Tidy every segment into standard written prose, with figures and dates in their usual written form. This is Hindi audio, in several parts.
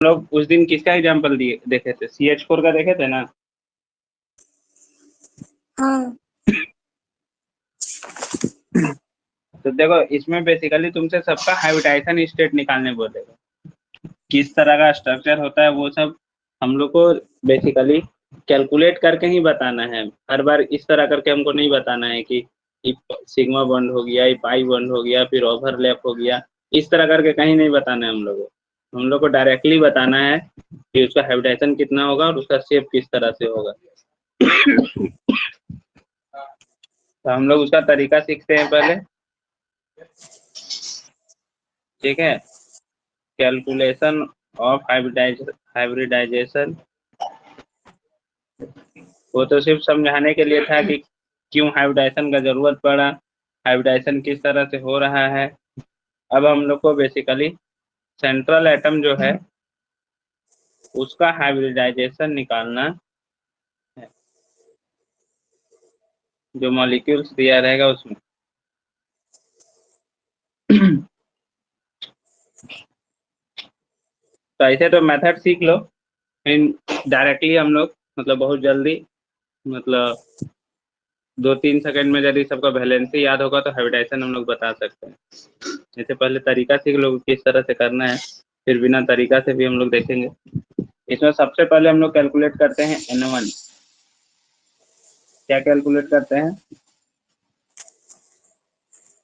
लोग उस दिन किसका एग्जाम्पल दिए देखे थे? CH4 का देखे थे ना? हाँ। तो देखो इसमें बेसिकली तुमसे सबका हाइब्रिडाइजेशन स्टेट निकालने बोलेगा, किस तरह का स्ट्रक्चर होता है वो सब हम लोग को बेसिकली कैलकुलेट करके ही बताना है। हर बार इस तरह करके हमको नहीं बताना है कि सिग्मा बॉन्ड हो गया, पाई बॉन्ड हो गया, फिर ओवरलैप हो गया, इस तरह करके कहीं नहीं बताना है हम लोग को डायरेक्टली बताना है कि उसका हाइब्रिडाइजेशन कितना होगा और उसका शेप किस तरह से होगा। तो हम लोग उसका तरीका सीखते हैं पहले, ठीक है। कैलकुलेशन ऑफ हाइब्रिडाइजेशन, वो तो सिर्फ समझाने के लिए था कि क्यों हाइब्रिडाइजेशन का जरूरत पड़ा, हाइब्रिडाइजेशन किस तरह से हो रहा है। अब हम लोग को बेसिकली सेंट्रल एटम जो है उसका हाइब्रिडाइजेशन निकालना है, जो मॉलिक्यूल्स दिया रहेगा उसमें। तो ऐसे तो मेथड सीख लो, फिर डायरेक्टली हम लोग मतलब बहुत जल्दी, मतलब 2-3 सेकंड में यदि सबका वैलेंसी याद होगा तो हाइब्रिडाइजेशन हम लोग बता सकते हैं। जैसे पहले तरीका सीख लो किस तरह से करना है, फिर बिना तरीका से भी हम लोग देखेंगे। इसमें सबसे पहले हम लोग कैलकुलेट करते हैं N1। क्या कैलकुलेट करते हैं?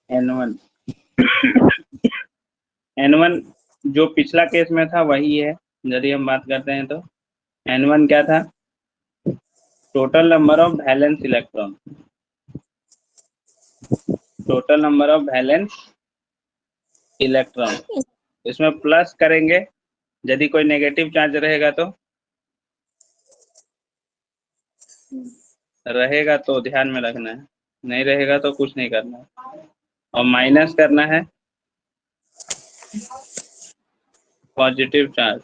N1। N1 जो पिछला केस में था वही है। यदि हम बात करते हैं तो N1 क्या था? Total number of valence electron, total number of valence electron. इसमें प्लस करेंगे यदि कोई नेगेटिव चार्ज रहेगा तो, रहेगा तो ध्यान में रखना है, नहीं रहेगा तो कुछ नहीं करना है। और माइनस करना है पॉजिटिव चार्ज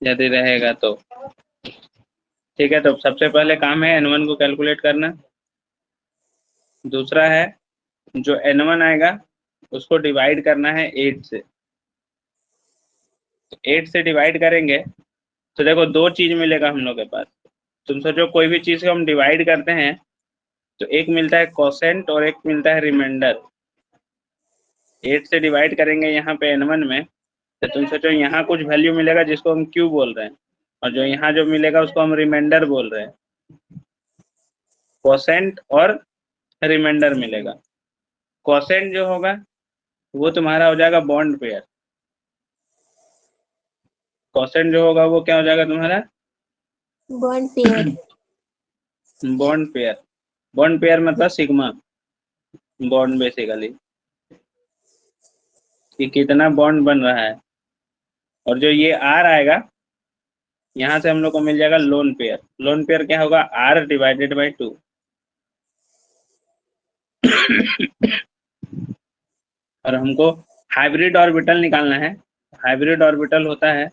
यदि रहेगा तो। ठीक है, तो सबसे पहले काम है N1 को कैलकुलेट करना। दूसरा है जो N1 आएगा उसको डिवाइड करना है 8 से। 8 से डिवाइड करेंगे तो देखो दो चीज मिलेगा हम लोग के पास। तुम सोचो कोई भी चीज को हम डिवाइड करते हैं तो एक मिलता है कोसेंट और एक मिलता है रिमाइंडर। 8 से डिवाइड करेंगे यहाँ पे N1 में, तो तुम सोचो यहाँ कुछ वैल्यू मिलेगा जिसको हम Q बोल रहे हैं, और जो यहाँ जो मिलेगा उसको हम रिमाइंडर बोल रहे हैं। कोसेंट और रिमाइंडर मिलेगा। कोसेंट जो होगा वो तुम्हारा हो जाएगा बॉन्ड पेयर। कोसेंट जो होगा वो क्या हो जाएगा तुम्हारा? Bond pair. Bond pair. Bond pair मतलब सिग्मा बॉन्ड, बेसिकली कि कितना बॉन्ड बन रहा है। और जो ये R आएगा यहाँ से हम लोग को मिल जाएगा लोन पेयर। लोन पेयर क्या होगा? R divided by 2। और हमको हाइब्रिड ऑर्बिटल निकालना है। हाइब्रिड ऑर्बिटल होता है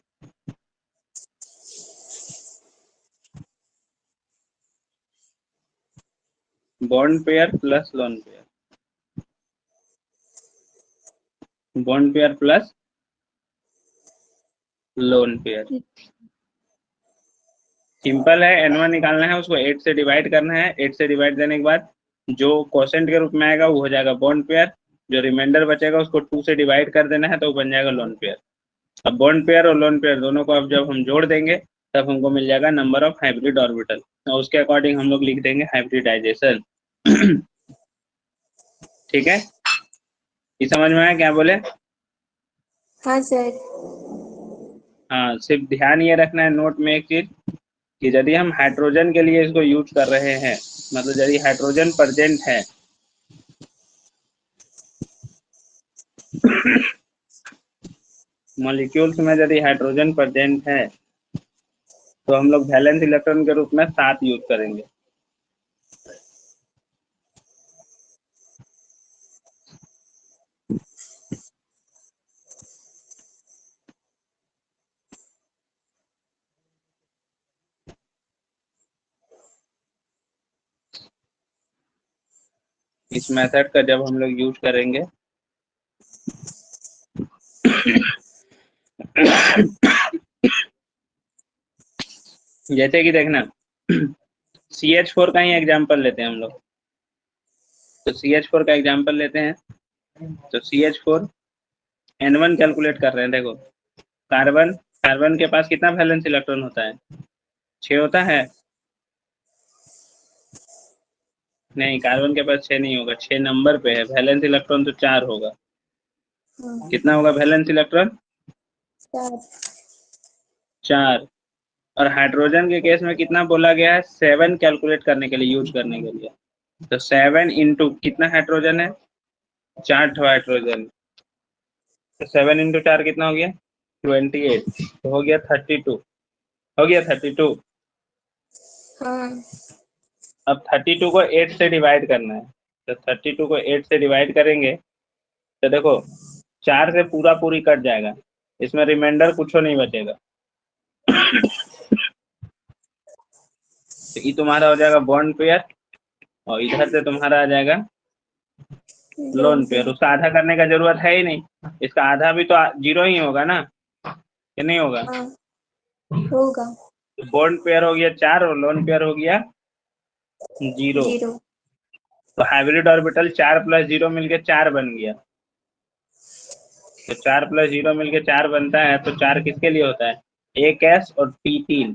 bond pair plus lone pair, bond pair plus lone pair. Simple है, N1 निकालना है, उसको 8 से डिवाइड करना है। 8 से डिवाइड देने के बाद जो क्वोशेंट के रूप में आएगा वो हो जाएगा बॉन्ड पेयर, जो रिमाइंडर बचेगा उसको 2 से डिवाइड कर देना है तो बन जाएगा लोन पेयर। अब बॉन्ड पेयर और लोन पेयर दोनों को अब जब हम जोड़ देंगे तब हमको मिल जाएगा नंबर ऑफ हाइब्रिड ऑर्बिटल, और उसके अकॉर्डिंग हम लोग लिख देंगे हाइब्रिडाइजेशन। ठीक है, ये समझ में आया क्या बोले? हाँ सर। हाँ, सिर्फ ध्यान ये रखना है नोट में एक चीज कि यदि हम हाइड्रोजन के लिए इसको यूज कर रहे हैं, मतलब यदि हाइड्रोजन प्रेजेंट है मॉलिक्यूल्स में, यदि हाइड्रोजन प्रेजेंट है तो हम लोग वैलेंस इलेक्ट्रॉन के रूप में 7 यूज करेंगे। इस मेथड का जब हम लोग यूज करेंगे जैसे कि देखना CH4 का ही एग्जांपल लेते हैं हम लोग। तो CH4 का एग्जांपल लेते हैं। तो CH4 N1 कैलकुलेट कर रहे हैं। देखो कार्बन कार्बन के पास कितना वैलेंस इलेक्ट्रॉन होता है? 6 होता है? नहीं, कार्बन के पास 6 नहीं होगा, 6 नंबर पे है। वैलेंस इलेक्ट्रॉन तो 4 होगा। हाँ, कितना होगा वैलेंस इलेक्ट्रॉन? 4। 4। और हाइड्रोजन के केस में कितना बोला गया है? 7 कैलकुलेट करने के लिए, यूज करने के लिए। तो 7 इंटू कितना हाइड्रोजन है? 4 ठो हाइड्रोजन। तो 7 इंटू 4 कितना हो गया? 28। तो हो गया 32। हो गया 32। हाँ, अब 32 को 8 से डिवाइड करना है। तो 32 को 8 से डिवाइड करेंगे तो देखो 4 से पूरा पूरी कट जाएगा, इसमें रिमाइंडर कुछ नहीं बचेगा। तो ये तुम्हारा हो जाएगा बॉन्ड पेयर, और इधर से तुम्हारा आ जाएगा लोन पेयर। उसका आधा करने का जरूरत है ही नहीं, इसका आधा भी तो 0 ही होगा ना, कि नहीं होगा? हाँ, होगा। तो बॉन्ड पेयर हो गया 4 और लोन पेयर हो गया 0। 0। तो हाइब्रिड ऑर्बिटल 4 + 0 मिलके 4 बन गया। तो 4 + 0 मिलके 4 बनता है। तो 4 किसके लिए होता है? एक S और P 3।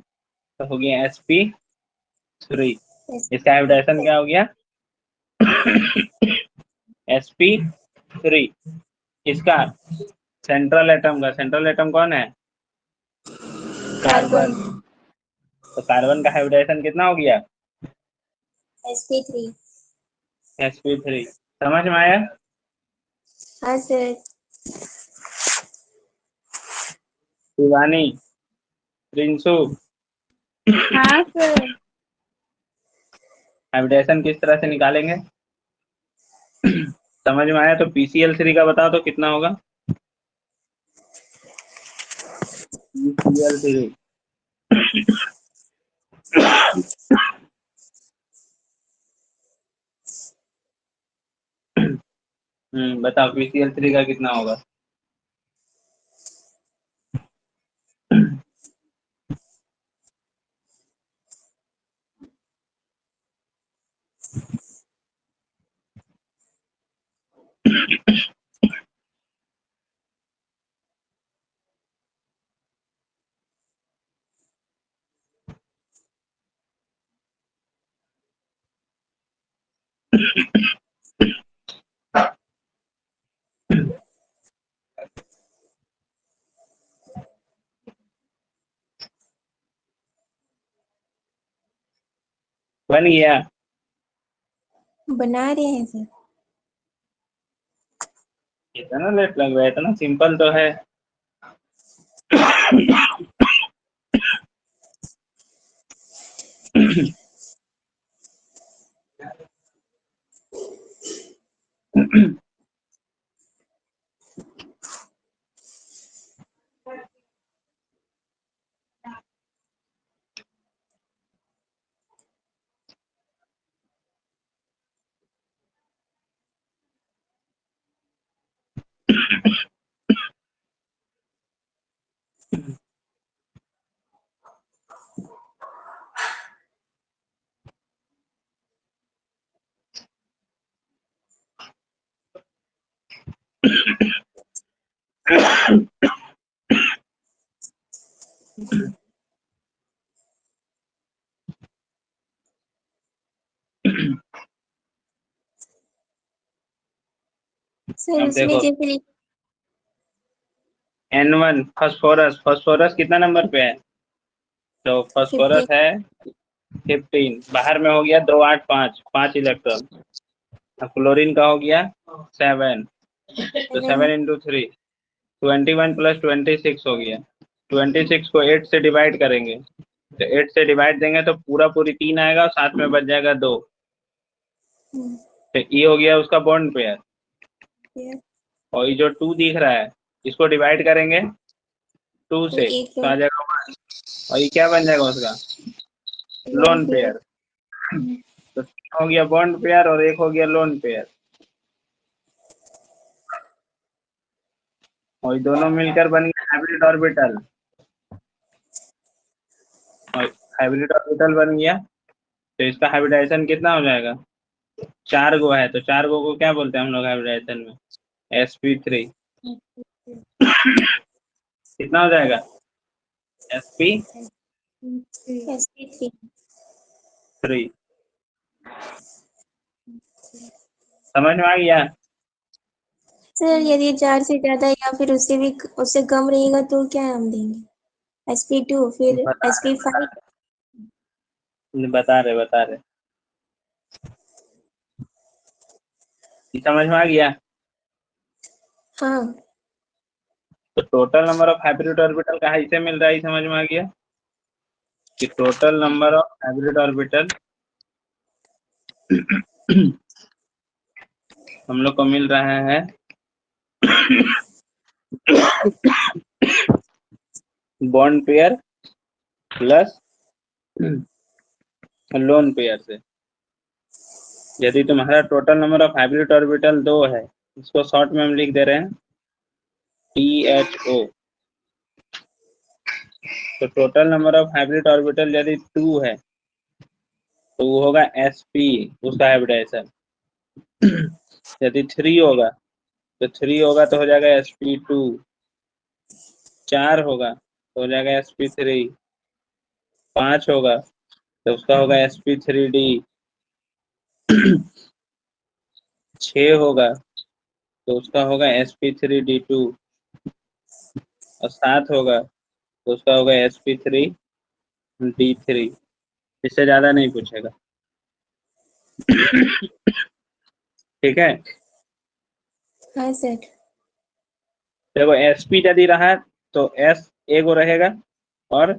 तो हो गया sp3। इसका हाइब्रिडाइजेशन क्या हो गया? sp3। इसका सेंट्रल एटम कौन है? कार्बन। कार्बन। तो कार्बन का हाइब्रिडाइजेशन कितना हो गया? sp3। sp3। समझ में आया? हाँ सर। शिवानी, प्रिंसू, हाँ सर। हाइब्रिडाइजेशन किस तरह से निकालेंगे? समझ में आया? तो PCl3 का बताओ तो कितना होगा? PCl3 बताओ PCl3 का कितना होगा? बन गया? बना रहे हैं सर। इतना लेट लग रहा है? इतना सिंपल तो है। सर अब उसमें देखो जैसे N1 फास्फोरस, फास्फोरस कितना नंबर पे है? तो फास्फोरस 15। है 15। बाहर में हो गया 2 8 5 5 इलेक्ट्रॉन। क्लोरीन का हो गया 7। तो 7 इंटू 3 21 + 26 हो गया। 26 को 8 से डिवाइड करेंगे तो 8 से डिवाइड देंगे तो पूरा पूरी 3 आएगा और साथ में बच जाएगा 2। तो ये हो गया उसका बॉन्ड पेयर। और ये जो 2 दिख रहा है इसको डिवाइड करेंगे 2 तो से एक तो आ जाएगा 1। और ये क्या बन जाएगा उसका? Loan lone pair. पेयर। तो 3 हो गया बॉन्ड पेयर और 1 हो गया लोन पेयर। और दोनों मिलकर बन गया हाइब्रिड ऑर्बिटल। और हाइब्रिड ऑर्बिटल बन गया तो इसका हाइब्रिडाइजेशन कितना हो जाएगा? 4 गो है तो 4 गो को क्या बोलते हैं हम लोग हाइब्रिडाइजेशन में? sp3। कितना हो जाएगा? sp3। sp3 समझ में आ गया? सर यदि 4 से ज्यादा या फिर उससे कम रहेगा तो क्या नाम देंगे? sp2 फिर बता sp5। बता रहे समझ में आ गया? हाँ तो total number of hybrid orbital का इसे मिल रहा है, समझ में आ गया कि total number of hybrid orbital हम लोग को मिल रहा है bond pair plus lone pair से। यदि तुम्हारा total number of hybrid orbital 2 है, इसको शॉर्ट में हम लिख दे रहे हैं THO। तो total number of hybrid orbital यदि 2 है तो वो होगा sp, उसका हाइब्रिडाइजेशन। यदि 3 होगा तो हो जाएगा sp2। 4 होगा तो हो जाएगा sp3। 5 होगा तो उसका होगा sp3d। 6 होगा तो उसका होगा sp3d2। और 7 होगा तो उसका होगा sp3d3। इससे ज्यादा नहीं पूछेगा। ठीक है। हाँ सर। देखो sp यदि रहा तो s एगो रहेगा और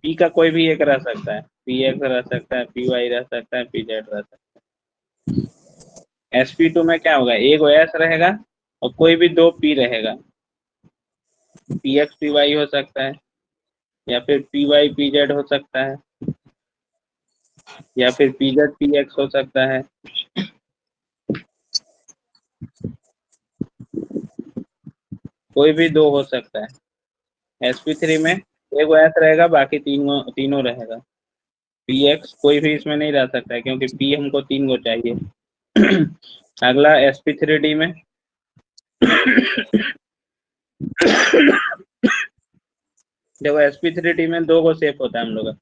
p का कोई भी एक रह सकता है। px रह सकता है, py रह सकता है, pz रह सकता है। sp2 में क्या होगा? एगो s रहेगा और कोई भी 2 p रहेगा। px py हो सकता है या फिर py pz हो सकता है या फिर pz px हो सकता है। कोई भी 2 हो सकता है। sp3 में एगो s रहेगा, बाकी तीनों रहेगा। px कोई भी इसमें नहीं रह सकता है क्योंकि p हमको 3 गो चाहिए। अगला sp3d में देखो sp3d में 2 गो शेप होता है हम लोग का।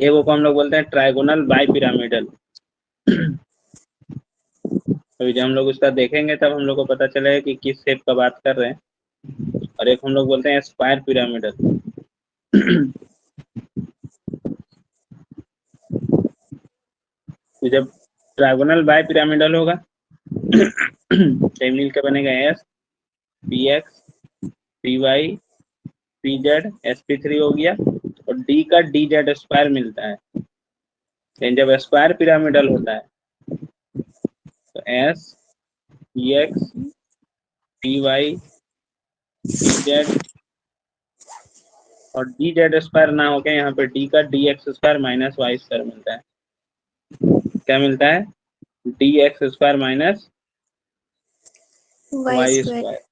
एगो को हम लोग बोलते हैं ट्राइगोनल बाई पिरामिडल। अभी जब हम लोग उसका देखेंगे तब हम लोग को पता चलेगा कि किस शेप का बात कर रहे हैं। और एक हम लोग बोलते हैं स्क्वायर पिरामिडल। तो जब ट्राइगोनल बाई पिरामिडल होगा तो मिल के बनेगा s p x p y p z sp3 हो गया और d का dz स्क्वायर मिलता है। लेकिन जब स्क्वायर पिरामिडल होता है तो s p x p y p z और dz स्क्वायर ना होके यहाँ पे d का dx square minus y square मिलता है। क्या मिलता है? dx square minus y y2। Square.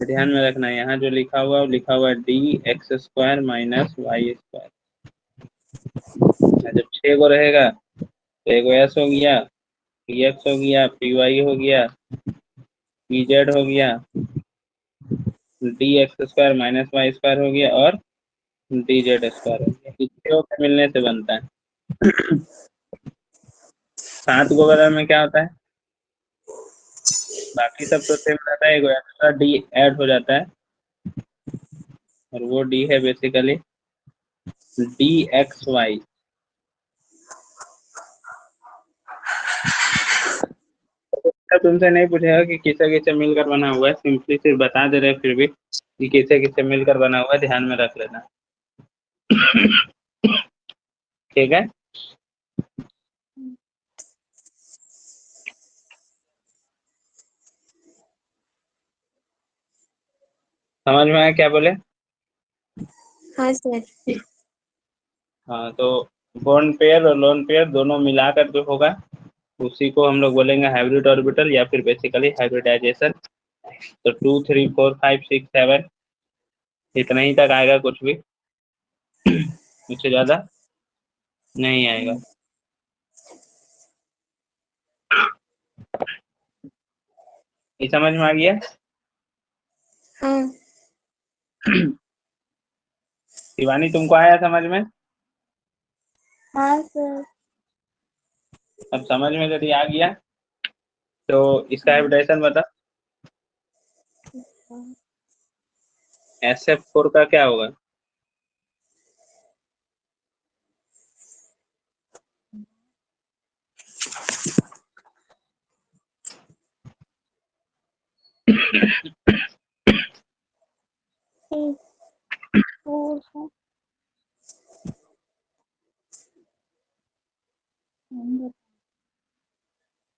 ध्यान में रखना है यहाँ जो लिखा हुआ है वो लिखा हुआ है dx square minus y square. जब 6 को रहेगा तो एगो s हो गया, px हो गया, py हो गया, pz हो गया, dx square minus y square हो गया और dz स्क्वायर हो गया। इसे के मिलने से बनता है 7 को बदल में क्या होता है? बाकी सब तो सेम रहता है, एगो एक्स्ट्रा डी ऐड हो जाता है और वो डी है बेसिकली dxy। तुमसे नहीं पूछेगा कि किसे किसे मिलकर बना हुआ है, सिंपली सिर्फ बता दे रहे फिर भी कि किसे किसे मिलकर बना हुआ है, ध्यान में रख लेना। ठीक है। समझ में आया क्या बोले? हाँ सर। हाँ तो बॉन्ड पेयर और लोन पेयर दोनों मिलाकर जो होगा उसी को हम लोग बोलेंगे हाइब्रिड ऑर्बिटल या फिर बेसिकली हाइब्रिडाइजेशन तो 2 3 4 5 6 7 इतना ही तक आएगा, कुछ भी उससे ज्यादा नहीं आएगा। ये समझ में आ गया? हाँ शिवानी, तुमको आया समझ में? हाँ सर। अब समझ में यदि आ गया तो इसका हैबिटेशन बता। SF4 का क्या होगा?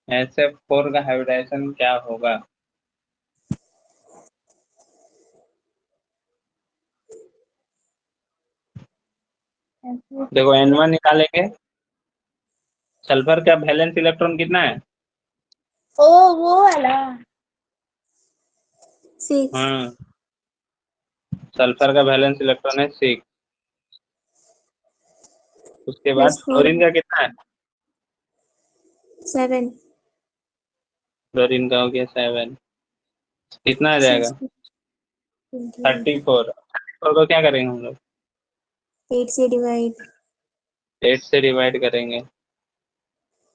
SF4 का हैबिटेशन क्या होगा? देखो N1 निकालेंगे, सल्फर का वैलेंस इलेक्ट्रॉन कितना है? ओ वो वाला 6 हाँ, सल्फर का वैलेंस इलेक्ट्रॉन है 6। उसके बाद +4 फ्लोरीन का कितना है? 7 फ्लोरीन का हो गया 7। कितना आ जाएगा? 6 28 34 को क्या करेंगे हम लोग? 8 से डिवाइड 8 से डिवाइड करेंगे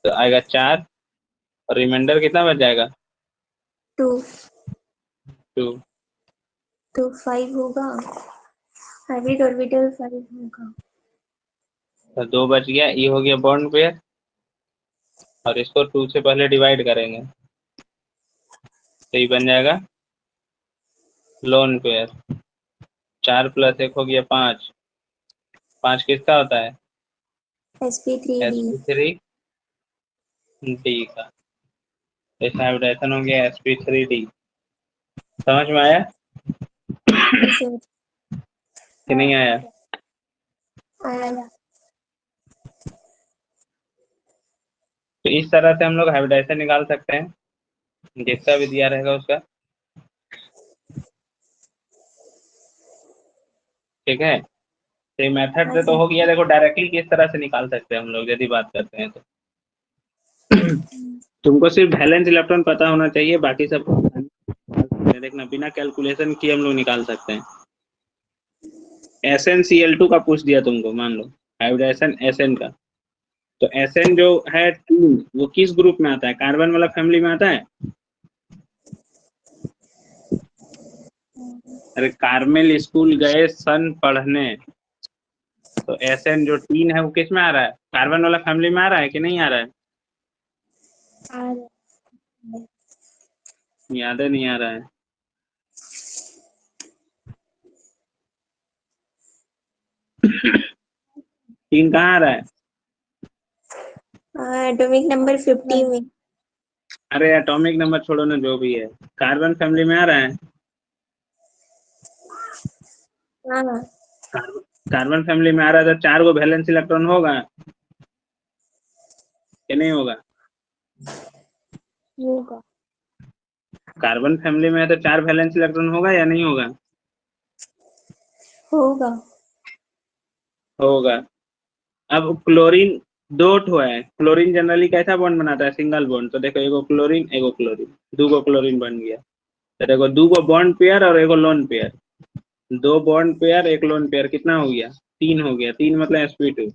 तो आएगा 4, और रिमाइंडर कितना बच जाएगा? 2 2। तो 5 होगा, हाइब्रिड ऑर्बिटल 5 होगा। तो 2 बच गया, ये हो गया बॉन्ड पेयर, और इसको 2 से पहले डिवाइड करेंगे तो ये बन जाएगा लोन पेयर। 4 + 1 हो गया 5। 5 किसका होता है? sp3d sp3d का। इसका हाइब्रिडेशन हो गया sp3d। समझ में आया सर कि नहीं आया? आया। तो इस तरह से हम लोग हाइब्रिडेशन निकाल सकते हैं, जितना भी दिया रहेगा उसका। ठीक है, तो ये मेथड से तो हो गया। देखो डायरेक्टली किस तरह से निकाल सकते हैं हम लोग यदि बात करते हैं तो तुमको सिर्फ वैलेंस इलेक्ट्रॉन पता होना चाहिए, बाकी सब देखना बिना कैलकुलेशन किए हम लोग निकाल सकते हैं। SnCl2 का पूछ दिया तुमको, मान लो हाइब्रिडेशन Sn का, तो Sn जो है 2 वो किस ग्रुप में आता है? कार्बन वाला फैमिली में आता है। अरे कार्मेल स्कूल गए सन पढ़ने, तो Sn जो 3 है वो किस में आ रहा है? कार्बन वाला फैमिली में आ रहा है कि नहीं आ रहा है? याद है नहीं आ रहा है? तीन कहाँ आ रहा है? एटॉमिक नंबर 50 में। अरे एटॉमिक नंबर छोड़ो ना, जो भी है कार्बन फैमिली में आ रहा है। हाँ कार्बन फैमिली में आ रहा है तो 4 को वैलेंस इलेक्ट्रॉन होगा कि नहीं होगा? होगा कार्बन फैमिली में है तो 4 वैलेंस इलेक्ट्रॉन होगा या नहीं होगा? होगा। होगा। अब क्लोरीन 2 ठो है, क्लोरीन जनरली कैसा बॉन्ड बनाता है? Single bond. तो देखो एगो क्लोरीन एगो क्लोरीन, 2 गो क्लोरीन बन गया। तो देखो 2 गो बॉन्ड पेयर और एगो lone pair, 2 bond pair 1 lone pair, कितना हो गया? 3 हो गया। 3 मतलब sp2।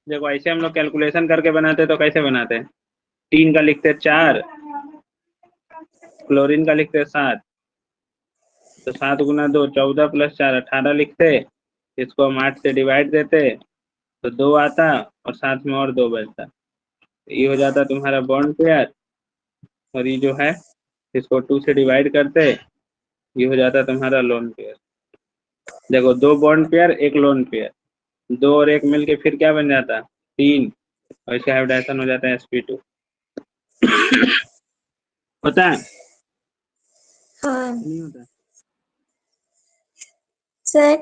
देखो ऐसे हम लोग कैलकुलेशन करके बनाते तो कैसे बनाते? 3 का लिखते 4, क्लोरीन का लिखते 7, तो 7 × 2 14 + 4 18 लिखते, इसको हम 8 से डिवाइड देते तो 2 आता, और साथ में और 2 बचता। तो ये हो जाता तुम्हारा बॉन्ड पेयर, और ये जो है इसको 2 से डिवाइड करते, ये हो जाता तुम्हारा लोन पेयर। देखो 2 बॉन्ड पेयर 1 लोन पेयर, 2 और 1 मिलके फिर क्या बन जाता? 3, और इसका हाइब्रिडेशन हो जाता है sp2। होता है हाँ नहीं होता? सर,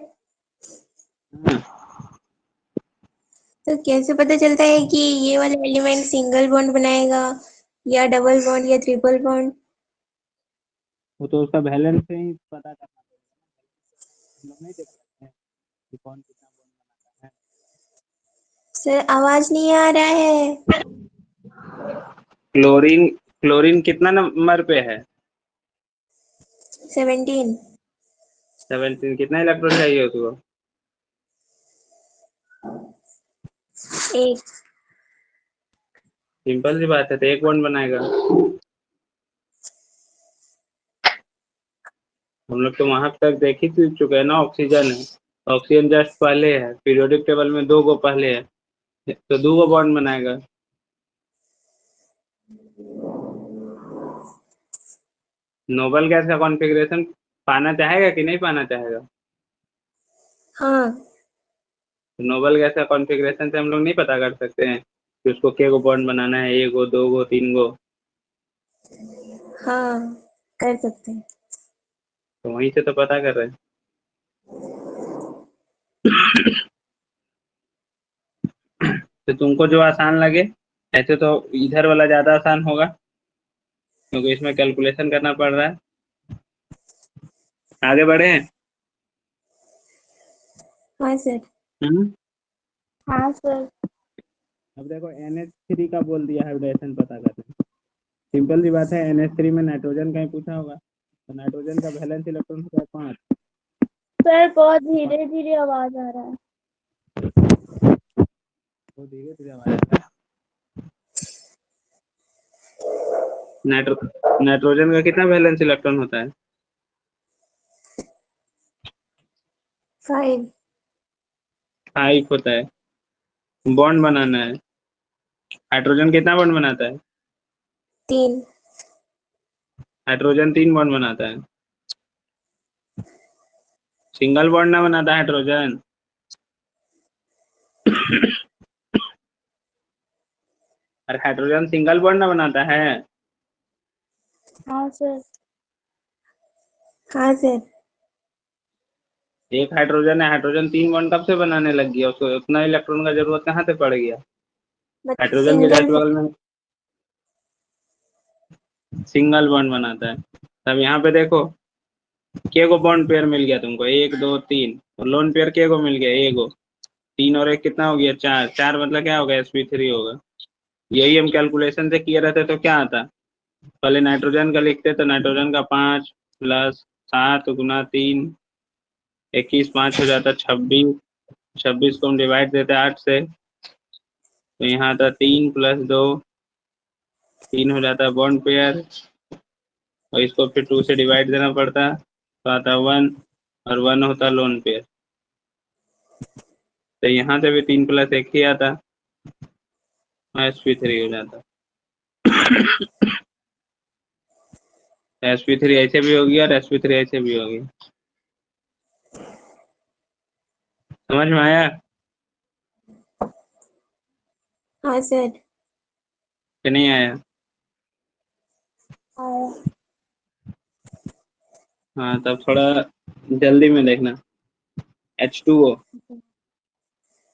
हाँ। तो कैसे पता चलता है कि ये वाला एलिमेंट सिंगल बॉन्ड बनाएगा या डबल बॉन्ड या ट्रिपल बॉन्ड? वो तो उसका बैलेंस से ही पता करना पड़ेगा, हम लोग नहीं देख सकते हैं कि कौन कितना बॉन्ड बनाता है। सर आवाज नहीं आ रहा है। क्लोरीन क्लोरीन कितना नंबर पे है? 17। 17। कितना इलेक्ट्रॉन चाहिए उसको? एक। सिंपल सी बात है, तो एक बॉन्ड बनाएगा। हम लोग तो वहां तक देख ही चुके हैं ना, ऑक्सीजन है, ऑक्सीजन जस्ट पहले है, पीरियोडिक टेबल में 2 गो पहले है, तो 2 गो बॉन्ड बनाएगा। नोबल गैस का कॉन्फ़िगरेशन पाना चाहेगा कि नहीं पाना चाहेगा? हाँ। तो नोबल गैस का कॉन्फ़िगरेशन से हम लोग नहीं पता कर सकते हैं कि उसको के गो बॉन्ड बनाना है, 1 गो, 2 गो, 3 गो? हाँ कर सकते हैं। तो वहीं से तो पता कर रहे हैं। तो तुमको जो आसान लगे, ऐसे तो इधर वाला ज्यादा आसान होगा क्योंकि इसमें कैलकुलेशन करना पड़ रहा है। आगे बढ़े हैं। हाँ सर। हम्म। हाँ सर। अब देखो NH3 का बोल दिया हाइब्रिडेशन पता करना। सिंपल सी बात है, NH3 में नाइट्रोजन कहीं पूछा होगा, तो नाइट्रोजन का वैलेंस इलेक्ट्रॉन होता है 5। सर बहुत धीरे धीरे आवाज आ रहा है। तो धीरे धीरे आवाज आता है। नाइट्रोजन का कितना वैलेंस इलेक्ट्रॉन होता है? 5। 5 होता है। बॉन्ड बनाना है, हाइड्रोजन कितना बॉन्ड बनाता है? 3। हाइड्रोजन 3 बॉन्ड बनाता है। सिंगल बॉन्ड ना बनाता है हाइड्रोजन। अरे हाइड्रोजन सिंगल बॉन्ड ना बनाता है। हाँ सर। हाँ सर। एक हाइड्रोजन है, हाइड्रोजन 3 बॉन्ड कब से बनाने लग गया? उसको उतना इलेक्ट्रॉन का जरूरत कहाँ से पड़ गया? मतलब हाइड्रोजन के सिंगल। जस्ट बगल में सिंगल बॉन्ड बनाता है। तब यहाँ पे देखो, के गो बॉन्ड पेयर मिल गया तुमको, 1 2 3, और लोन पेयर के गो मिल गया? 1 गो। 3 और 1 कितना हो गया? 4। 4 मतलब क्या होगा? sp3 होगा। यही हम कैलकुलेशन से किए रहते तो क्या आता? पहले नाइट्रोजन का लिखते तो नाइट्रोजन का 5 प्लस 7 गुना 3, 21, 5 हो जाता 26। 26 को हम डिवाइड देते 8 से, तो यहाँ आता 3 प्लस 2, 3 हो जाता बॉन्ड पेयर, और इसको फिर 2 से डिवाइड देना पड़ता, तो आता 1, और 1 होता लोन पेयर। तो यहाँ से भी 3 प्लस 1 ही आता, sp3 हो जाता। sp3 ऐसे भी होगी और sp3 ऐसे भी होगी। समझ में आया हाँ सर। कि नहीं आया? आया। हाँ, तब थोड़ा जल्दी में देखना। H2O,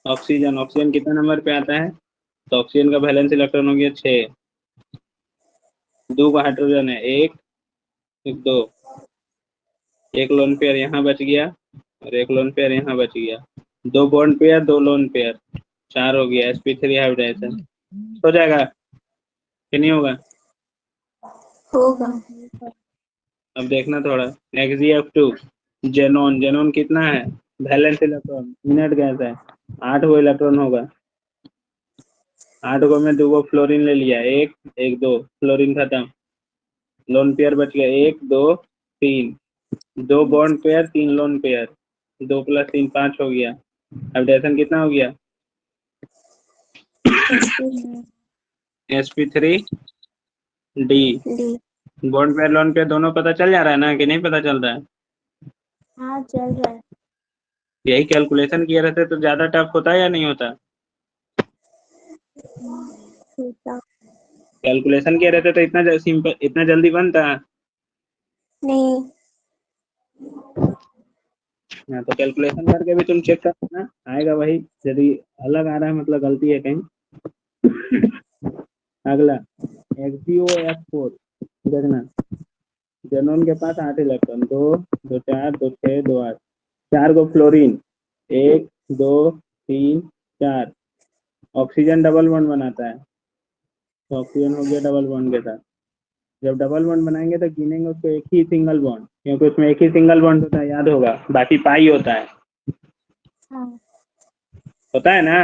oxygen. ऑक्सीजन कितना नंबर पे आता है? तो ऑक्सीजन का वैलेंस इलेक्ट्रॉन हो गया 6। 2 का हाइड्रोजन है, 1 2, एक लोन पेयर यहाँ बच गया और एक लोन पेयर यहाँ बच गया, 2 बॉन्ड पेयर 2 लोन पेयर, 4 हो गया। sp3 हाइब्रिडाइजेशन हो जाएगा कि नहीं होगा? होगा। अब देखना थोड़ा, XgF2, जेनॉन। जेनॉन कितना है वैलेंस इलेक्ट्रॉन? इनर्ट गैस है, 8 गो इलेक्ट्रॉन होगा। 8 गो में 2 गो फ्लोरीन ले लिया, 1 1 2, फ्लोरीन खत्म, लोन पेयर बच गया 1 2 3, 2 bond pair 3 lone pair, 2 plus 3 5 हो गया। हाइब्रिडेशन कितना हो गया? sp3d। D. Bond pair lone pair दोनों पता चल जा रहा है ना कि नहीं पता चल रहा है? हाँ चल रहा है। यही कैलकुलेशन किए रहते तो ज्यादा टफ होता या नहीं होता? होता। कैलकुलेशन किए रहते तो इतना सिंपल, इतना जल्दी बनता। नहीं। हाँ, तो कैलकुलेशन करके भी तुम चेक करना, आएगा वही। यदि अलग आ रहा है मतलब गलती है कहीं। अगला, XeO F4 देखना, जेनॉन के पास 8 इलेक्ट्रॉन, 2 2 4 2 6 2 8, 4 को फ्लोरीन, 1 2 3 4, ऑक्सीजन डबल बॉन्ड बनाता है, तो ऑक्सीजन हो गया डबल बॉन्ड के साथ। जब डबल बॉन्ड बनाएंगे तो गिनेंगे उसको एक ही सिंगल बॉन्ड, क्योंकि उसमें एक ही सिंगल बॉन्ड होता है, याद होगा, बाकी पाई होता है, हाँ होता है ना।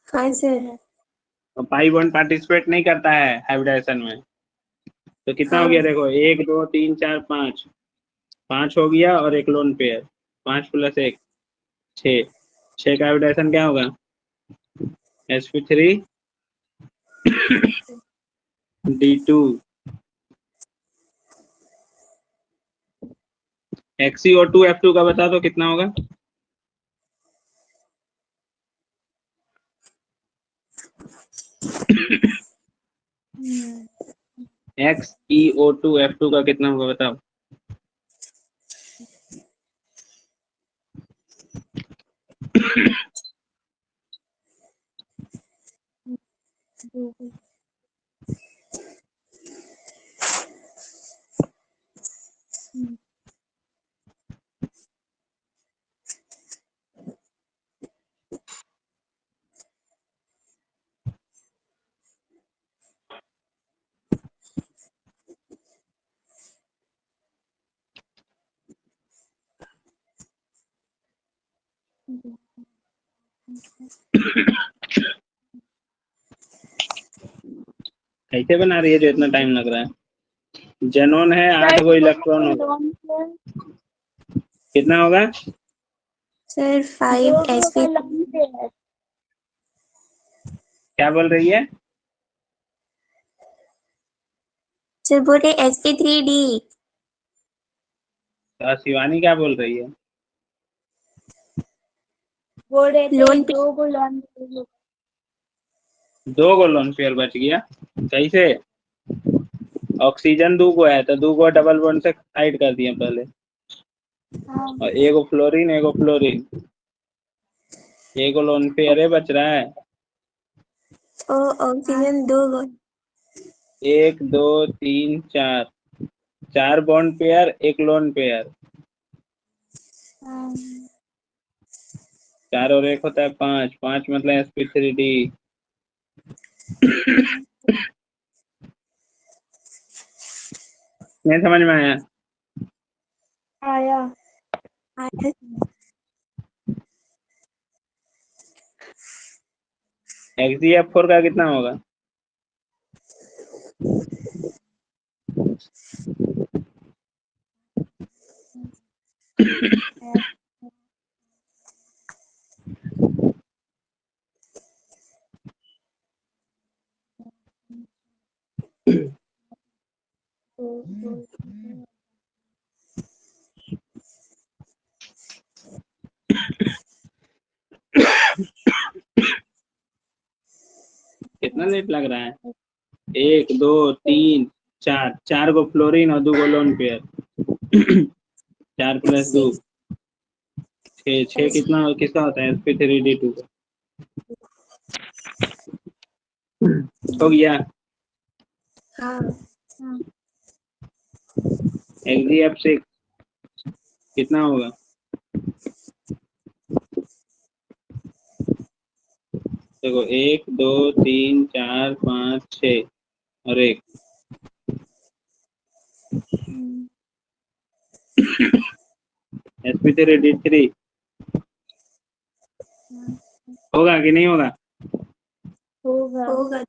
हाँ सर। तो पाई बॉन्ड पार्टिसिपेट नहीं करता है हाइब्रिडाइजेशन में। तो कितना हो हाँ गया देखो, 1 2 3 4 5, 5 हो गया और एक लोन पेयर, 5 + 1 6, 6 का हाइब्रिडाइजेशन क्या होगा, sp3 D2। XeO2F2 का बता दो कितना होगा। XeO2F2 का कितना होगा बताओ। कैसे बना रही है जो इतना टाइम लग रहा है। जेनॉन है 8 गो इलेक्ट्रॉन होगा, कितना होगा सर 5 sp, क्या बोल रही है। सर बोले sp3d। तो शिवानी क्या बोल रही है। बोल रहे थे लोन 2 को लोन 2 गो लोन पेयर बच गया, कैसे, ऑक्सीजन 2 गो है तो 2 गो डबल बॉन्ड से साइड कर दिए पहले, हाँ और एगो फ्लोरीन एगो लोन पेयर है बच रहा है, ओ ऑक्सीजन 2 गो। 1 2 3 4, 4 बॉन्ड पेयर, एक लोन पेयर, हाँ 4 और 1 होता है 5, 5 मतलब sp3d। नहीं समझ में आया। आया। आया। XeF4 का कितना होगा। कितना लेट लग रहा है, 1 2 3 4, 4 गो फ्लोरीन और 2 गो लोन पेयर, 4 + 2 6, 6 कितना किसका होता है sp3d2 का, हो गया। हाँ XeF6 कितना होगा, देखो 1 2 3 4 5 6 और 1, sp3d3 होगा कि नहीं होगा। होगा। होगा।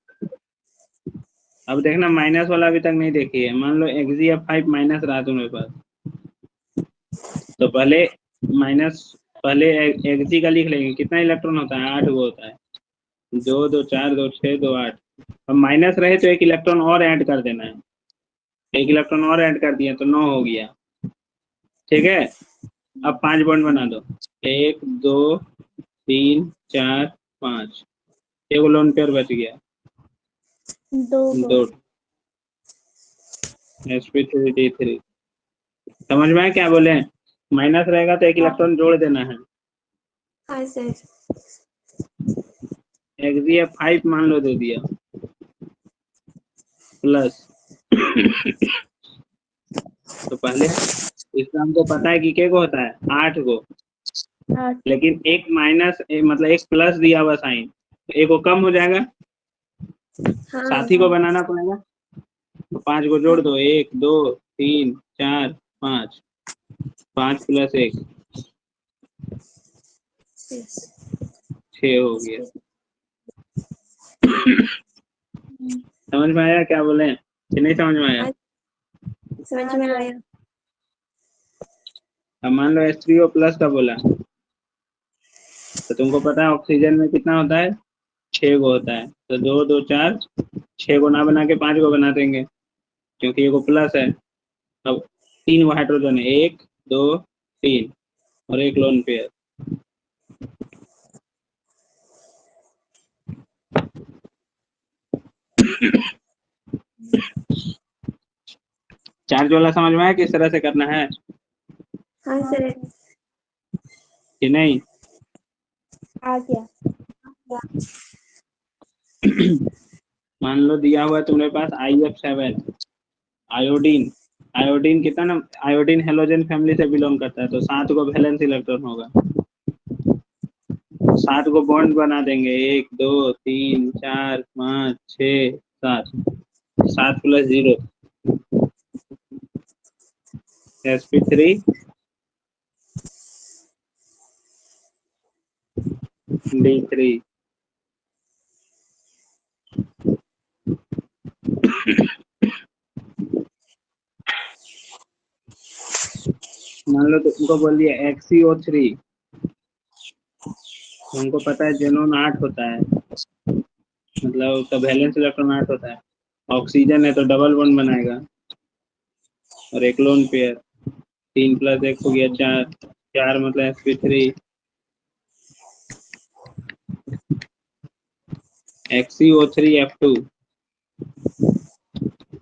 अब देखना माइनस वाला अभी तक नहीं देखी है, मान लो XeF5 माइनस रहा तुम्हारे पास, तो पहले माइनस, पहले Xe का लिख लेंगे, कितना इलेक्ट्रॉन होता है, 8 गो होता है, 2 2 4 2 6 2 8, अब माइनस रहे तो एक इलेक्ट्रॉन और ऐड कर देना है, एक इलेक्ट्रॉन और ऐड कर दिया तो 9 हो गया, ठीक है। अब 5 बॉन्ड बना दो, 1 2 3 4 5, एक लोन पेयर बच गया, 2 sp3d3। समझ में आया क्या बोले, माइनस रहेगा तो एक इलेक्ट्रॉन जोड़ देना है। हाँ सर। XeF5 मान लो दे दिया, प्लस तो पहले इसका हमको पता है कि क्या को होता है 8 को, 8 लेकिन एक माइनस मतलब एक प्लस दिया हुआ साइन, तो एक को कम हो जाएगा, हाँ साथी को बनाना पड़ेगा। तो 5 को जोड़ दो, 1 2 3 4 5, 5 प्लस 1 6 हो गया। समझ में आया क्या बोले कि नहीं समझ में आया? समझ में आया। अब मान लो H3O प्लस का बोला, तो तुमको पता है ऑक्सीजन में कितना होता है 6 को होता है, तो 2 2 4 6 को ना बना के 5 को बना देंगे क्योंकि ये को प्लस है। अब 3 वो हाइड्रोजन है, 1 2 3 और एक लोन पेयर। चार्ज वाला समझ में आया किस तरह से करना है हाँ सर। कि नहीं? आ गया। मान लो दिया हुआ है तुम्हारे पास IF7 आयोडीन। आयोडीन कितना ना, आयोडीन हेलोजन फैमिली से बिलोंग करता है, तो 7 को वैलेंस इलेक्ट्रॉन होगा। 7 को बॉन्ड बना देंगे, 1 2 3 4 5 6 7, 7 प्लस 0 sp3 D3। मान लो तुमको बोल दिया XeO3, तुमको पता है जेनोन 8 होता है, मतलब उसका वैलेंस इलेक्ट्रॉन 8 होता है। ऑक्सीजन है तो डबल बॉन्ड बनाएगा और एक लोन पेयर, 3 प्लस 1 हो गया 4, 4 मतलब sp3 XeO3F2।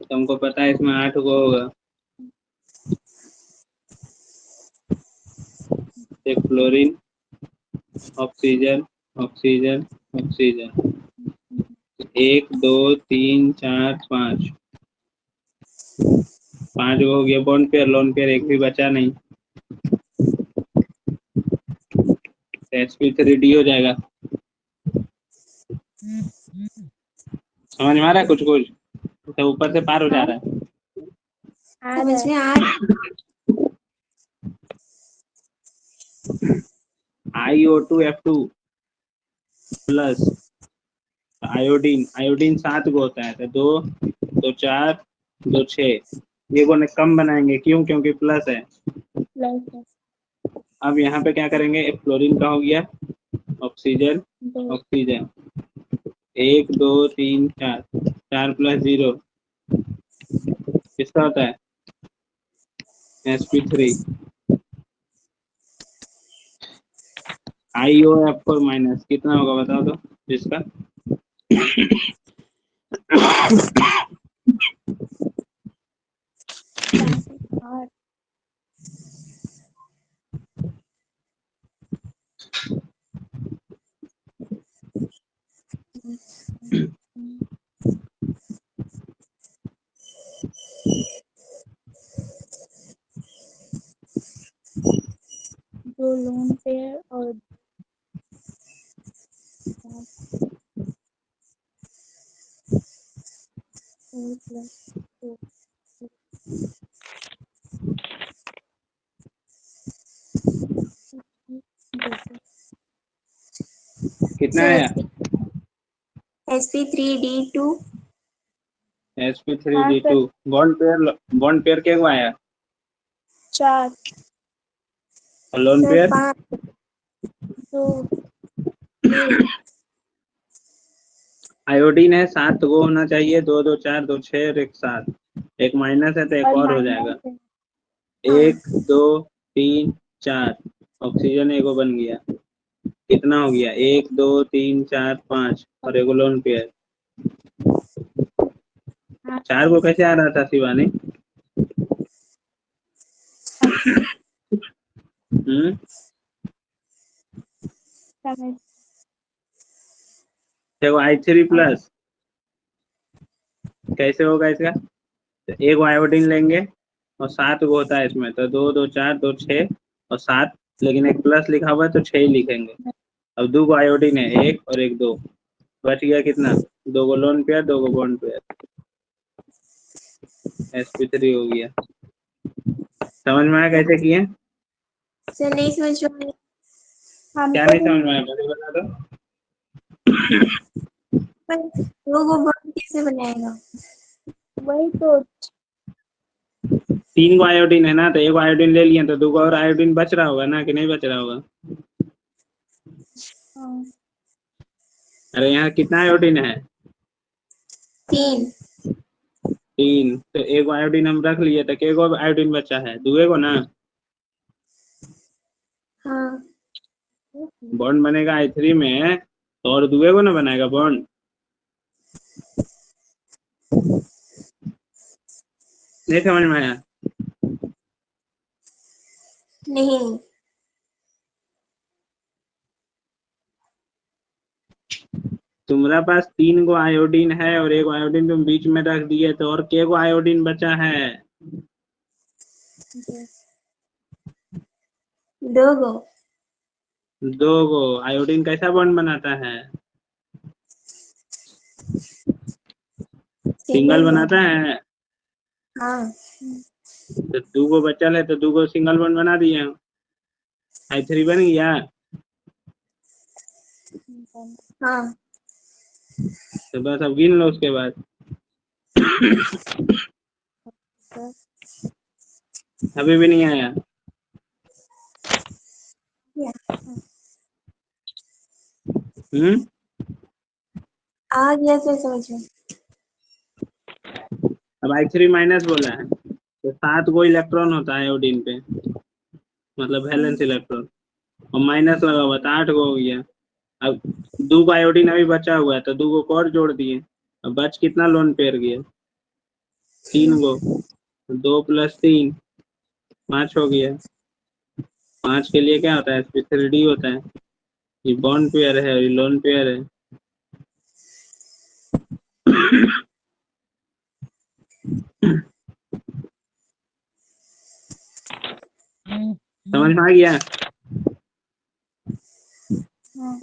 तुमको पता है इसमें 8 को होगा, एक फ्लोरीन, ऑक्सीजन ऑक्सीजन ऑक्सीजन, 1 2 3 4 5, 5 हो गया बॉन्ड पेयर, लोन पेयर एक भी बचा नहीं, sp3D हो जाएगा। समझ में आ रहा है कुछ कुछ? तो ऊपर से पार हो जा रहा है। आ समझ रहा में है। आ IO2F2 प्लस आयोडीन, आयोडीन 7 को होता है, तो 2 2 4 2 6, ये को कम बनाएंगे, क्यों? क्योंकि प्लस है। प्लस है। अब यहाँ पे क्या करेंगे, एक फ्लोरीन का हो गया, ऑक्सीजन 2 ऑक्सीजन, 1 2 3 4, 4 प्लस 0 किसका होता है sp3। IOF4 माइनस कितना होगा बताओ तो जिसका? और दो लोन पेयर और प्लस 2 कितना आया? sp3d2 sp3d2 बॉन्ड पेयर क्या को आया 4 और लोन सर पेयर 5 2 3 आयोडीन है 7 को होना चाहिए, 2 2 4 2 6 और एक 7, एक माइनस है तो एक और और हो माइनस जाएगा, है। 1 2 3 4, ऑक्सीजन एगो बन गया, कितना हो गया 1 2 3 4 5 और एगो लोन पेयर। 4 को कैसे आ रहा था शिवानी? समझ देखो I3 प्लस कैसे होगा इसका? तो एक आयोडीन लेंगे और 7 गो होता है इसमें, तो 2 2 4 2 6 और 7, लेकिन एक प्लस लिखा हुआ है तो 6 ही लिखेंगे। अब 2 गो आयोडीन है, 1 और 1 2, बच गया कितना? 2 गो लोन पेयर 2 गो बॉन्ड पेयर, sp3 हो गया। समझ में आया कैसे किए? सर नहीं समझ में आया। क्या हमको नहीं भी समझ में आया पहले बता दो। पर दो को बॉन्ड कैसे बनाएगा? वही तो। 3 गो आयोडीन है ना, तो 1 गो आयोडीन ले लिए तो 2 गो और आयोडीन बच रहा होगा ना, कि नहीं बच रहा होगा? हाँ, अरे यहाँ कितना आयोडीन है? 3। 3, तो 1 गो आयोडीन हम रख लिए, तो के गो आयोडीन बचा है? 2 गो ना। हाँ बॉन्ड बनेगा I3 में, तो और 2 गो ना बनाएगा बॉन्ड। नहीं समझ में आया? नहीं। तुम्हारा पास 3 गो आयोडीन है और 1 आयोडीन तुम बीच में रख दिए, तो और के गो आयोडीन बचा है? 2 गो। 2 गो। आयोडीन कैसा बॉन्ड बनाता है? सिंगल सिंगल बनाता बॉन्ड। है। हाँ तो 2 गो बचल है, तो 2 गो सिंगल बॉन्ड बना दिए, I3 बन गया। हाँ। तो बस अब गिन लो उसके बाद। अभी भी नहीं आया? आ गया सर समझ में। अब I3 माइनस बोला है, तो 7 गो इलेक्ट्रॉन होता है आयोडीन पे, मतलब वैलेंस इलेक्ट्रॉन, और माइनस लगा हुआ था 8 गो हो गया। अब 2 गो आयोडीन अभी बचा हुआ है, तो 2 गो को और जोड़ दिए, अब बच कितना लोन पेयर गया? 3 गो। 2 + 3 5 हो गया। 5 के लिए क्या होता है? sp3d होता है। ये बॉन्ड पेयर है और ये लोन पेयर है। समझ में आ गया? हाँ,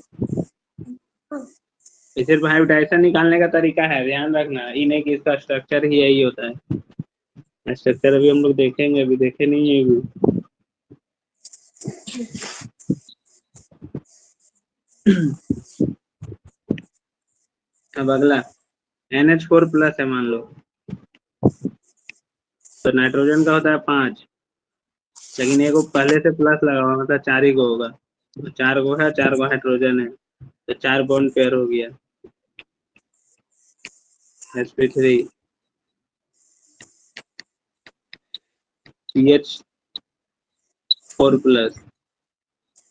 ये सिर्फ हाइब्रिडाइजेशन निकालने का तरीका है, ध्यान रखना, ये नहीं कि इसका स्ट्रक्चर ही यही होता है। स्ट्रक्चर अभी हम लोग देखेंगे, अभी देखे नहीं है अभी। अब अगला NH4+ है मान लो, तो नाइट्रोजन का होता है 5, लेकिन एक पहले से प्लस लगा हुआ, मतलब 4 ही को होगा, तो 4 गो है, 4 गो हाइड्रोजन है, तो 4 बॉन्ड पेयर हो गया sp3। CH4+,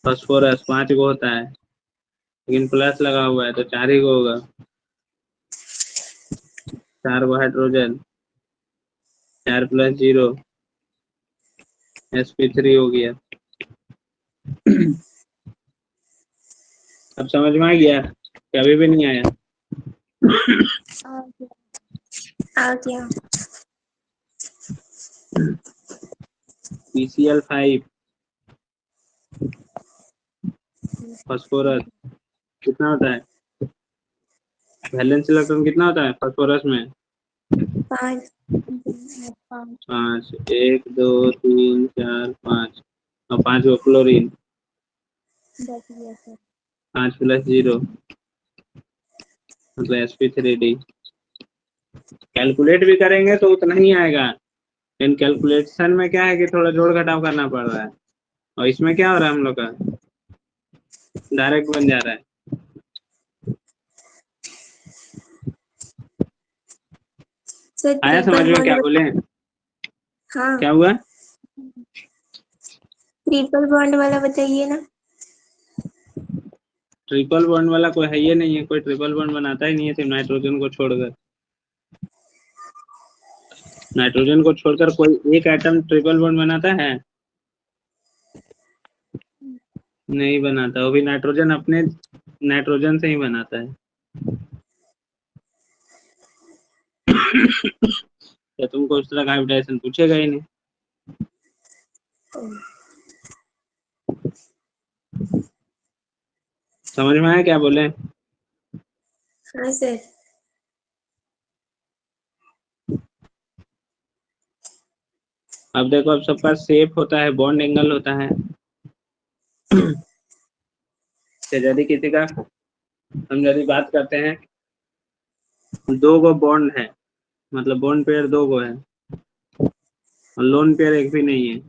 फास्फोरस 5 गो होता है, लेकिन प्लस लगा हुआ है, तो 4 ही को होगा, 4 गो हाइड्रोजन, 4 + 0 sp3 हो गया। अब समझ में आ गया? कभी भी नहीं आया? आ गया। आ गया। PCl5 फास्फोरस कितना होता है? वैलेंस इलेक्ट्रॉन कितना होता है फास्फोरस में? 5। 5 5, 1 2 3 4 5, और 5 गो क्लोरीन, बच गया सर। 5 + 0 मतलब sp3d। कैलकुलेट भी करेंगे तो उतना ही आएगा, लेकिन कैलकुलेशन में क्या है कि थोड़ा जोड़ घटाव करना पड़ रहा है, और इसमें क्या हो रहा है हम लोग का, डायरेक्ट बन जा रहा है। सर आया समझ ट्रिपल में? क्या बॉन्ड। बोले? हाँ क्या हुआ? ट्रिपल बॉन्ड वाला बताइए ना। ट्रिपल बॉन्ड वाला कोई है ही नहीं है, कोई ट्रिपल बॉन्ड बनाता ही नहीं है, सिर्फ नाइट्रोजन को छोड़कर। नाइट्रोजन को छोड़कर कोई एक एटम ट्रिपल बॉन्ड बनाता है? नहीं बनाता, वो भी नाइट्रोजन अपने नाइट्रोजन से ही बनाता है। तो तुमको उस तरह का हाइब्रिडाइजेशन पूछेगा ही नहीं। समझ में आया क्या बोले? हाँ सर। अब देखो, अब सबका शेप होता है, बॉन्ड एंगल होता है। तो यदि किसी का हम यदि बात करते हैं, दो गो बॉन्ड है, मतलब बॉन्ड पेयर दो गो है और लोन पेयर एक भी नहीं है,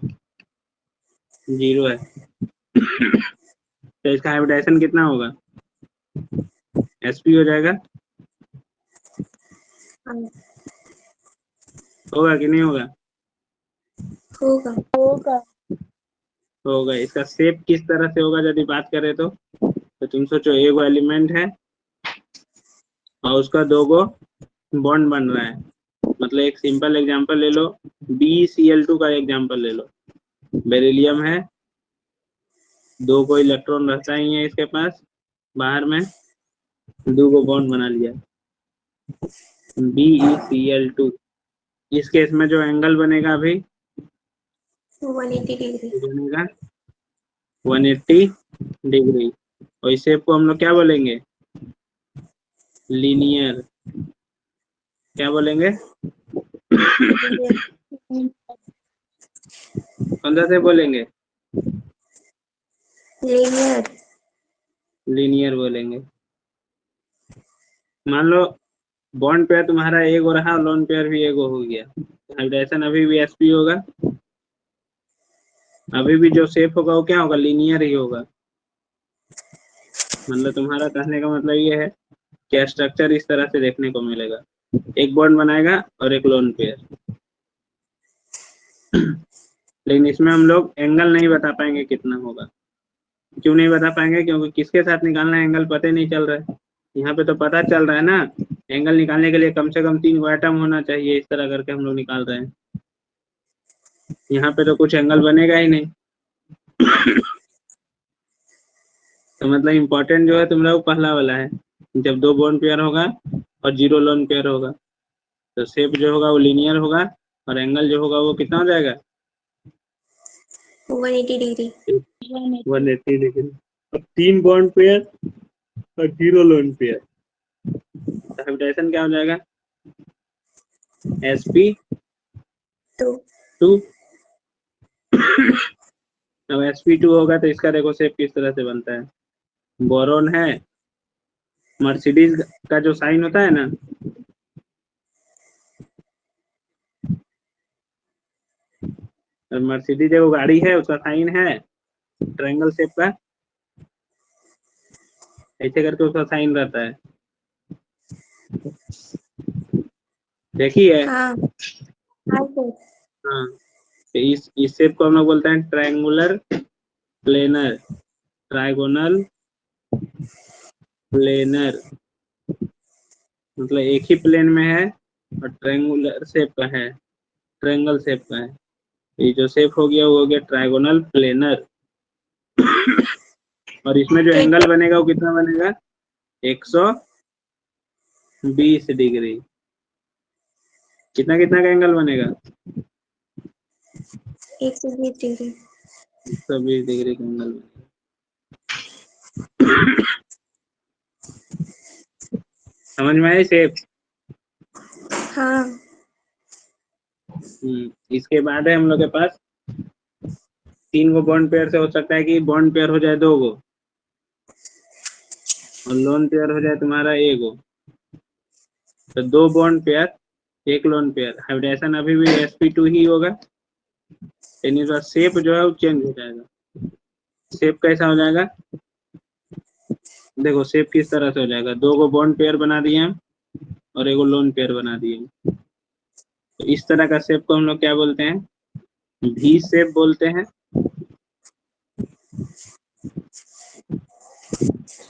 0 है, तो इसका हाइब्रिडाइजेशन कितना होगा? sp हो जाएगा। हाँ, होगा कि नहीं होगा? होगा। होगा। इसका शेप किस तरह से होगा यदि बात करें तो तुम सोचो, एक गो एलिमेंट है और उसका दो गो बॉन्ड बन रहा है। मतलब एक सिंपल एग्जांपल ले लो, BeCl2 का एग्जांपल ले लो। बेरिलियम है, दो को इलेक्ट्रॉन रहता ही है इसके पास, बाहर में दो को बॉन्ड बना लिया, BeCl2। इस केस में जो एंगल बनेगा अभी 180 डिग्री। बनेगा 180 डिग्री। और इस शेप को हम लोग क्या बोलेंगे? लीनियर। क्या बोलेंगे? कौन सा से बोलेंगे? लीनियर। लीनियर बोलेंगे। मान लो बॉन्ड पेयर तुम्हारा एक हो रहा और लोन पेयर भी एक हो गया, हाइब्रिडाइजेशन अभी भी sp होगा। अभी भी जो शेप होगा वो क्या होगा? लीनियर ही होगा। मतलब तुम्हारा कहने का मतलब ये है कि स्ट्रक्चर इस तरह से देखने को मिलेगा, एक बॉन्ड बनाएगा और एक लोन पेयर। लेकिन इसमें हम लोग एंगल नहीं बता पाएंगे कितना होगा। क्यों नहीं बता पाएंगे? क्योंकि किसके साथ निकालना है एंगल पता ही नहीं चल रहा है। यहाँ पे तो पता चल रहा है ना, एंगल निकालने के लिए कम से कम 3 गो एटम होना चाहिए, इस तरह करके हम लोग निकाल रहे हैं। यहाँ पे तो कुछ एंगल बनेगा ही नहीं। तो मतलब इम्पोर्टेंट जो है तुम लोग पहला वाला है, जब दो बॉन्ड पेयर होगा और 0 लोन पेयर होगा तो शेप जो होगा वो लीनियर होगा और एंगल जो होगा वो कितना हो जाएगा? 180 डिग्री। 180 डिग्री। अब 3 बॉन्ड पेयर और 0 लोन पेयर, तो हाइब्रिडाइजेशन क्या हो जाएगा? sp2। तो अब sp2 होगा तो इसका देखो शेप किस तरह से बनता है। बोरोन है, मर्सिडीज का जो साइन होता है ना, मर्सिडीज जो गाड़ी है उसका साइन है ट्रायंगल शेप का, ऐसे करके उसका साइन रहता है। देखिए, हाँ हाँ सर। हाँ, तो इस शेप को हम लोग बोलते हैं ट्रायंगुलर प्लेनर, ट्राइगोनल प्लेनर। मतलब एक ही प्लेन में है और ट्रायंगुलर शेप का है, ट्रायंगल शेप का है। ये जो शेप हो गया वो हो गया ट्राइगोनल प्लेनर। और इसमें जो एंगल बनेगा वो कितना बनेगा? 120 डिग्री। कितना कितना का एंगल बनेगा? 120 डिग्री। 120 डिग्री का एंगल बनेगा। समझ में आई शेप? हाँ। इसके बाद है हम लोग के पास 3 गो बॉन्ड पेयर से हो सकता है कि बॉन्ड पेयर हो जाए 2 गो और लोन पेयर हो जाए तुम्हारा 1 गो। तो 2 bond pair 1 lone pair, hybridisation अभी भी sp2 ही होगा, लेकिन इसका शेप जो है वो चेंज हो जाएगा। शेप कैसा हो जाएगा? देखो शेप किस तरह से हो जाएगा, 2 गो बॉन्ड पेयर बना दिए हम और 1 गो लोन पेयर बना दिए। तो इस तरह का शेप को हम लोग क्या बोलते हैं? V शेप बोलते हैं,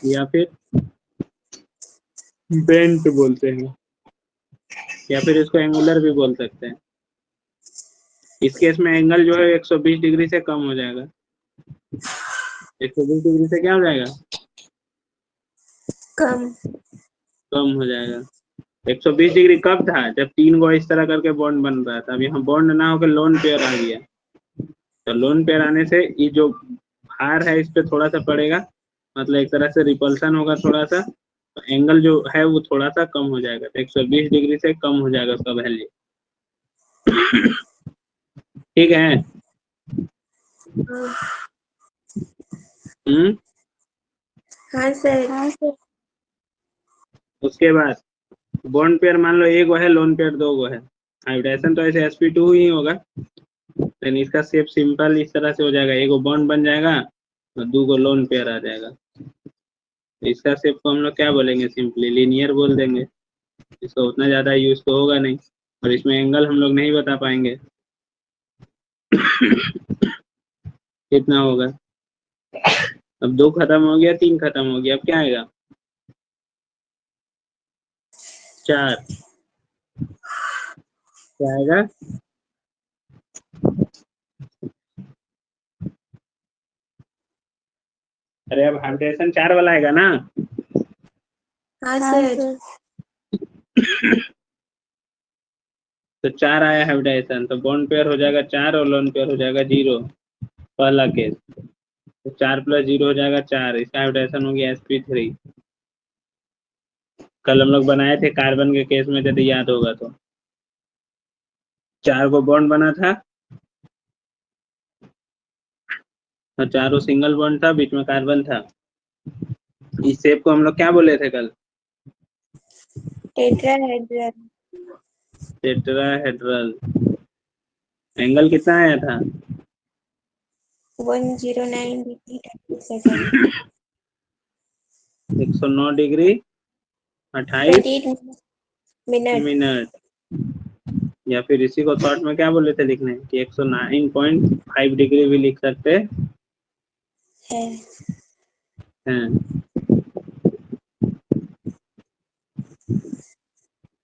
या फिर बेंट बोलते हैं, या फिर इसको एंगुलर भी बोल सकते हैं। इस केस में एंगल जो है 120 डिग्री से कम हो जाएगा। 120 डिग्री से क्या हो जाएगा? कम। कम हो जाएगा। 120 डिग्री कब था? जब 3 गो इस तरह करके बॉन्ड बन रहा था। अब यहाँ बॉन्ड ना होकर लोन पेयर आ गया, तो लोन पेयर आने से ये जो भार है इस पे थोड़ा सा पड़ेगा, मतलब एक तरह से रिपल्सन होगा थोड़ा सा, तो एंगल जो है वो थोड़ा सा कम हो जाएगा, तो 120 डिग्री से कम हो जाएगा उसका वैल्यू। ठीक है। हाँ हम्म। हाँ सर। हाँ सर। उसके बाद बॉन्ड पेयर मान लो एक गो है, लोन पेयर 2 गो है। हाइब्रिडाइजेशन तो ऐसे sp2 ही होगा, लेकिन इसका शेप सिंपल इस तरह से हो जाएगा, एक गो बॉन्ड बन जाएगा और 2 गो लोन पेयर आ जाएगा। तो इसका शेप को हम लोग क्या बोलेंगे? सिंपली लीनियर बोल देंगे। इसका उतना ज्यादा यूज तो होगा नहीं, और इसमें एंगल हम लोग नहीं बता पाएंगे कितना होगा। अब 2 खत्म हो गया, 3 खत्म हो गया, अब क्या आएगा? 4 क्या आएगा? अरे अब हाइब्रिडेशन 4 वाला आएगा ना? हाँ हाँ सर। सर। तो 4 आया हाइब्रिडाइजेशन, तो बॉन्ड पेयर हो जाएगा 4 और लोन पेयर हो जाएगा 0, पहला केस। तो 4 + 0 हो जाएगा 4, इसका हाइब्रिडेशन हो गया sp3। कल हम लोग बनाए थे कार्बन के केस में, यदि याद होगा तो 4 को बॉन्ड बना था और चारों सिंगल बॉन्ड था, बीच में कार्बन था। इस शेप को हम लोग क्या बोले थे कल? टेट्राहेड्रल। टेट्राहेड्रल। एंगल कितना आया था? 109 degree 30 second. 109 degree 28 28 minute. Minute. या फिर इसी को शॉर्ट में क्या बोले थे लिखने कि 109.5 डिग्री भी लिख सकते है। हैं।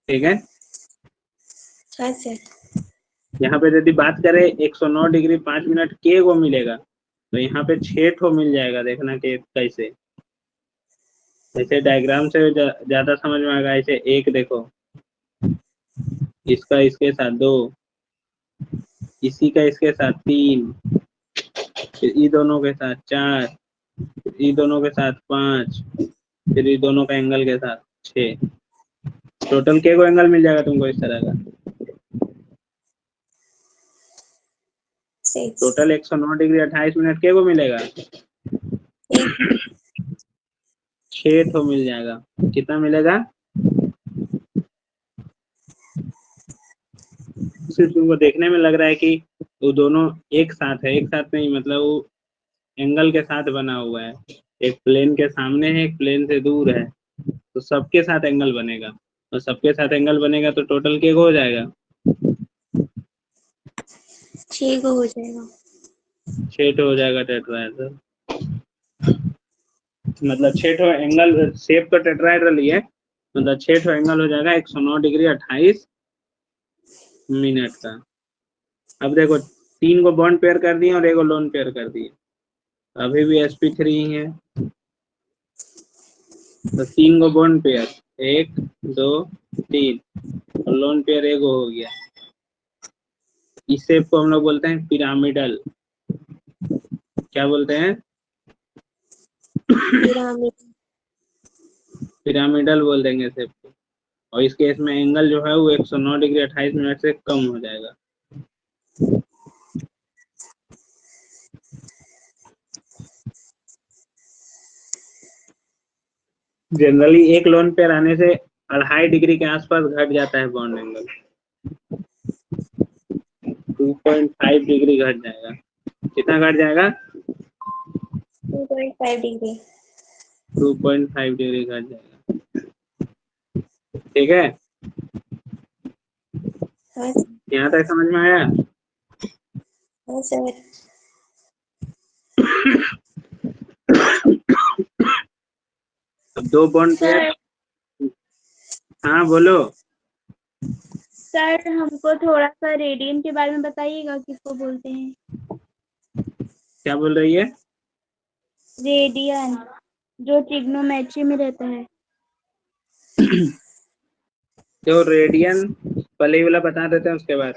ठीक है। हाँ सर। यहाँ पे यदि बात करें 109 डिग्री 5 मिनट के को मिलेगा, तो यहाँ पे 6 ठो मिल जाएगा। देखना कि कैसे, ऐसे डायग्राम से ज्यादा समझ में आएगा। ऐसे एक देखो, इसका इसके साथ 2, इसी का इसके साथ 3, फिर ई दोनों के साथ 4, फिर ई दोनों के साथ 5, फिर ई दोनों का एंगल के साथ 6। टोटल के को एंगल मिल जाएगा तुमको इस तरह का। 6 टोटल 109 डिग्री 28 मिनट के को मिलेगा, 6 तो मिल जाएगा। कितना मिलेगा? सिर्फ तुमको देखने में लग रहा है कि वो दोनों एक साथ है, एक साथ नहीं, मतलब वो एंगल के साथ बना हुआ है। एक प्लेन के सामने है, एक प्लेन से दूर है, तो सबके साथ एंगल बनेगा, और सबके साथ एंगल बनेगा तो टोटल के हो जाएगा 6 को हो जाएगा। 6 हो जाएगा टेट्राहेड्रल। मतलब 6 एंगल, शेप तो टेट्राहेड्रल ही है, मतलब 6 एंगल हो जाएगा 109 डिग्री 28 मिनट का। अब देखो 3 को बॉन्ड पेयर कर दिए और 1 को लोन पेयर कर दिए, अभी भी sp3 ही है। तो 3 को बॉन्ड पेयर, 1 2 3, और लोन पेयर 1 हो गया। इस शेप को हम लोग बोलते हैं पिरामिडल। क्या बोलते हैं? पिरामिड। पिरामिडल बोल देंगे शेप को। और इस केस में एंगल जो है वो 109 डिग्री 28 मिनट से कम हो जाएगा। जनरली एक लोन पेयर आने से 2.5 डिग्री के आसपास घट जाता है बॉन्ड एंगल, 2.5 डिग्री घट जाएगा। कितना घट जाएगा? 2.5 डिग्री। 2.5 डिग्री घट जाएगा। ठीक है, हाँ यहाँ तक समझ में आया? हाँ सर। अब 2 बॉन्ड पेयर। सर हाँ बोलो। सर हमको थोड़ा सा रेडियन के बारे में बताइएगा, किसको बोलते हैं? क्या बोल रही है? रेडियन, जो ट्रिग्नोमेट्री में रहता है। जो रेडियन पहले ही वाला बता देते हैं, उसके बाद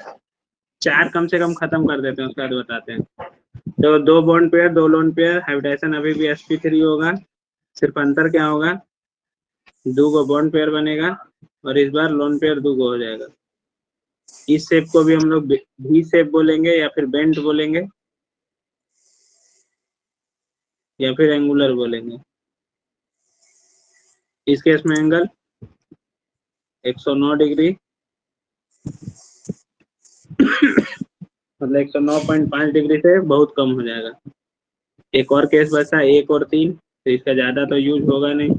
4 कम से कम खत्म कर देते हैं, उसके बाद बताते हैं। तो 2 bond pair, 2 lone pair, hybridisation अभी भी sp3 होगा। सिर्फ अंतर क्या होगा, 2 को बॉन्ड पेयर बनेगा और इस बार लोन पेयर 2 को हो जाएगा। इस शेप को भी हम लोग भी शेप बोलेंगे या फिर बेंट बोलेंगे या फिर एंगुलर बोलेंगे। इस केस में एंगल 109 डिग्री मतलब 109.5 डिग्री से बहुत कम हो जाएगा। एक और केस बचा 1 और 3, तो इसका ज्यादा तो यूज होगा नहीं,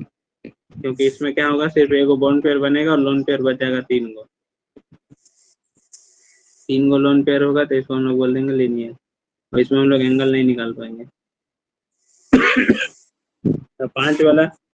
क्योंकि इसमें क्या होगा, सिर्फ एक बॉन्ड पेयर बनेगा और लोन पेयर बच जाएगा 3 गो। 3 गो लोन पेयर होगा तो इसको हम लोग बोल देंगे लीनियर, और इसमें हम लोग एंगल नहीं निकाल पाएंगे। तो 5 वाला